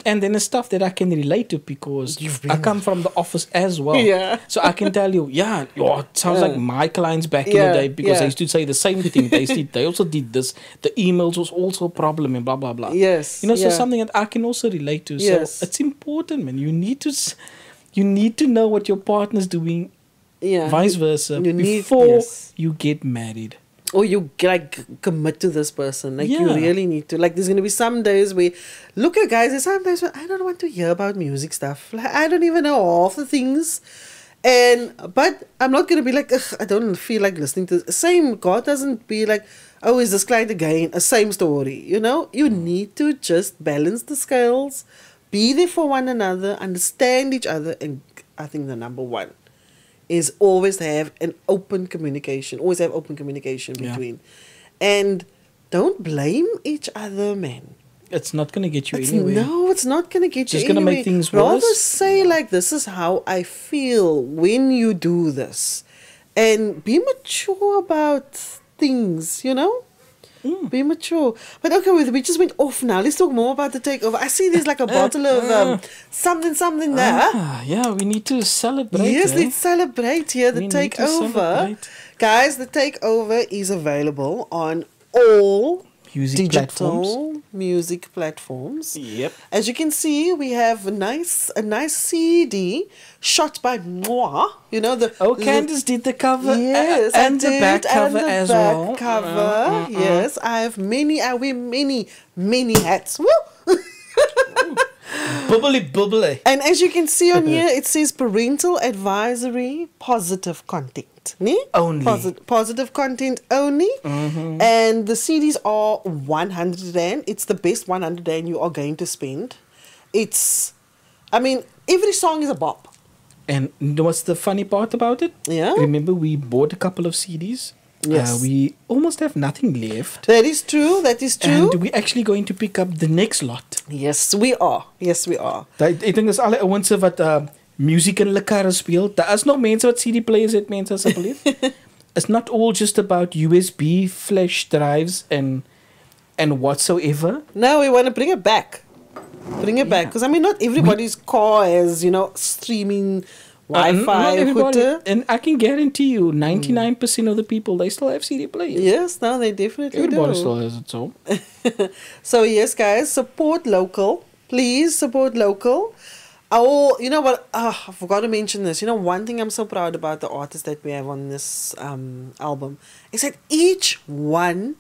And then it's stuff that I can relate to because I come from the office as well. Yeah. So I can tell you, it sounds like my clients back in the day because they used to say the same thing. They also did this. The emails was also a problem and blah, blah, blah. Yes. You know, so something that I can also relate to. Yes. So it's important, man. You need to know what your partner's doing, vice versa, before you get married. Or you like commit to this person. Like you really need to. Like there's gonna be some days where, look at guys, there's some days where I don't want to hear about music stuff. Like I don't even know half the things. But I'm not gonna be like, ugh, I don't feel like listening to the same. God doesn't be like, oh, is this client again? A same story. You know? You need to just balance the scales, be there for one another, understand each other, and I think the number one is always have an open communication. Always have open communication between. And don't blame each other, man. It's not going to get you anywhere. No, it's not going to get you anywhere. Just going to make things worse. Rather say like, this is how I feel when you do this. And be mature about things, you know? Be mature. But okay, we just went off now. Let's talk more about the takeover. I see there's like a bottle of something there. Yeah, we need to celebrate. Yes, let's celebrate here. The takeover. Guys, the takeover is available on all digital music platforms. Yep. As you can see, we have a nice CD shot by moi. You know Candice did the cover, yes, and the back cover as well. Cover, yes. I have I wear many hats. Woo! Bubbly. And as you can see on here, it says parental advisory, positive content. Only. Positive content only. And the CDs are 100 Rand. It's the best 100 Rand you are going to spend. Every song is a bop. And you know what's the funny part about it? Yeah. Remember, we bought a couple of CDs. Yes. We almost have nothing left. That is true. And we're actually going to pick up the next lot. Yes, we are. Ek dink dis alle ouens wat musiek in hulle karre speel. Daar is nog mense wat CD players het, mense asseblief. it's not all just about USB flash drives and whatsoever. No, we want to bring it back. Bring it back. Because, I mean, not everybody's car has, streaming Wi-Fi. Not everybody, and I can guarantee you, 99% of the people, they still have CD players. Yes, no, they definitely Everybody do. still has it, so. So, yes, guys, support local. Please support local. You know what? I forgot to mention this. One thing I'm so proud about the artists that we have on this album is that each one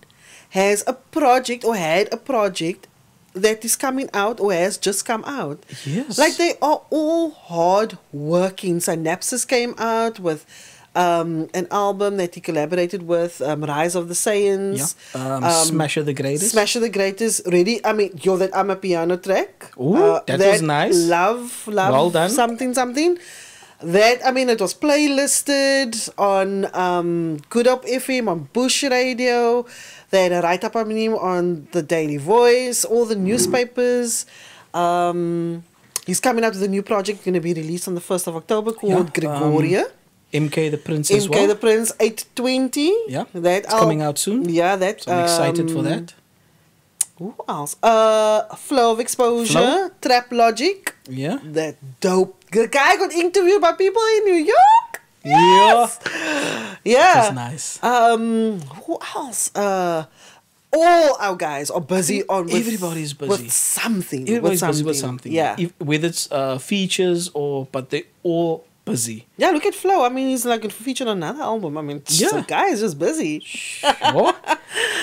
has a project or had a project that is coming out or has just come out. Yes. Like they are all hard working. Synapses came out with an album that he collaborated with, Rise of the Saiyans. Yeah. Smash of the Greatest. Smash of the Greatest. Really, I mean, that I'm a piano track. Ooh, that was nice. Love. Well done. Something. That, I mean, it was playlisted on Good Up FM, on Bush Radio. They had a write-up on him on the Daily Voice, all the newspapers. He's coming out with a new project, going to be released on the 1st of October called Gregoria. MK the Prince as well. MK the Prince 820. Yeah, it's coming out soon. Yeah, so I'm excited for that. Who else? Flow of Exposure, Trap Logic. Yeah. That dope. The guy got interviewed by people in New York. Yes. Yeah. That's nice. Who else? All our guys are busy everybody's busy with something. Everybody's busy with something. Yeah. Whether it's features but they're all busy. Yeah, look at Flo. I mean, he's like featured on another album. I mean, the guy is just busy. Sure.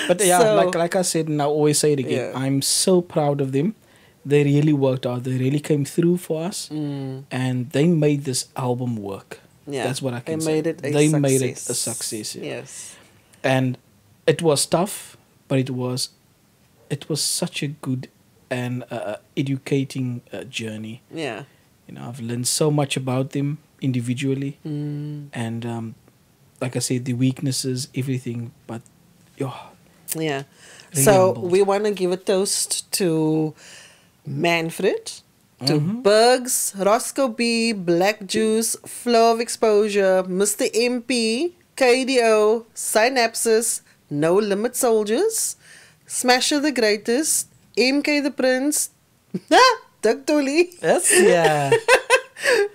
But yeah, so, like I said, and I always say it again, I'm so proud of them. They really worked out. They really came through for us. And they made this album work. Yeah. That's what I can say. They made it a success. Yeah. Yes. And it was tough, but it was such a good and educating journey. Yeah. I've learned so much about them individually, and like I said, the weaknesses, everything. But yeah. Really so humbled. we want to give a toast to Manfred, to Bugs, Roscoe B, Black Juice, Flow of Exposure, Mr. MP, KDO, Synapses, No Limit Soldiers, Smasher the Greatest, MK the Prince, Doug Dolly. Yes, yeah.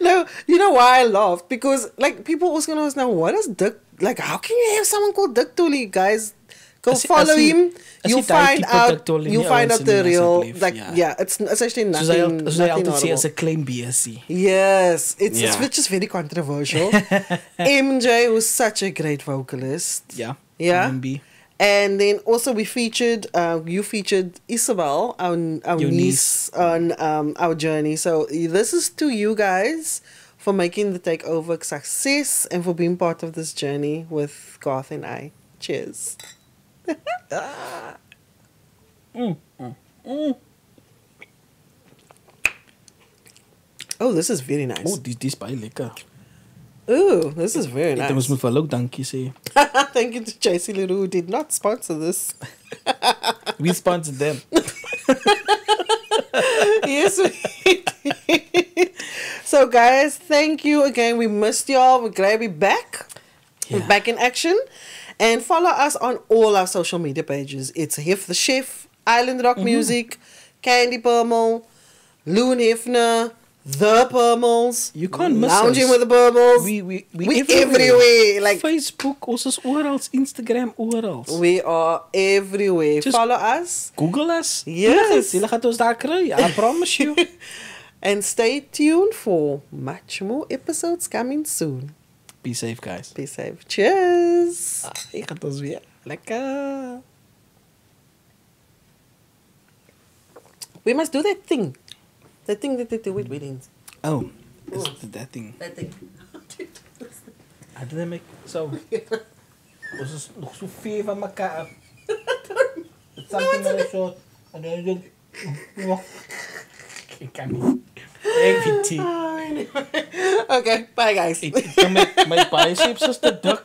No, you know why I laughed? Because people always gonna ask now, what is Doug? Like, how can you have someone called Doug Dolly, guys? Go follow him. You find out the real, it's actually nothing. Soos hy altyd sê, is 'n klein besie. Yes, it's which is very controversial. MJ was such a great vocalist. Yeah. Yeah. R&B. And then also you featured Isabel, our niece, on our journey. So this is to you guys for making the takeover a success and for being part of this journey with Garth and I. Cheers. Oh, this is very nice. Oh, dis baie lekker. Ooh, this is very nice. Ons moet vir hulle ook dankie sê. Thank you to JC Leroux who did not sponsor this. We sponsored them. Yes, we did. So, guys, thank you again. We missed y'all. We're glad to be back. Yeah. We're back in action. And follow us on all our social media pages. It's Hef The Chef, Island Rock Music, Candy Permal, Loon Hefner, The Permals. You can't miss Lounging us. with the Permals. We everywhere. Like Facebook, ons is oral, Instagram, oral. We are everywhere. Just follow us. Google us. Yes. Julle gaan ons daar kry. I promise you. And stay tuned for much more episodes coming soon. Be safe, guys. Be safe. Cheers. Hier gaat ons weer. Lekker. We must do that thing. That thing that they do with weddings. Oh, that thing. That thing. How do they make... So, ons is nog so ver van mekaar. It's something that I saw. And then you just... Ik kan niet. Ik vind het. Okay, bye guys. My biceps is te dik.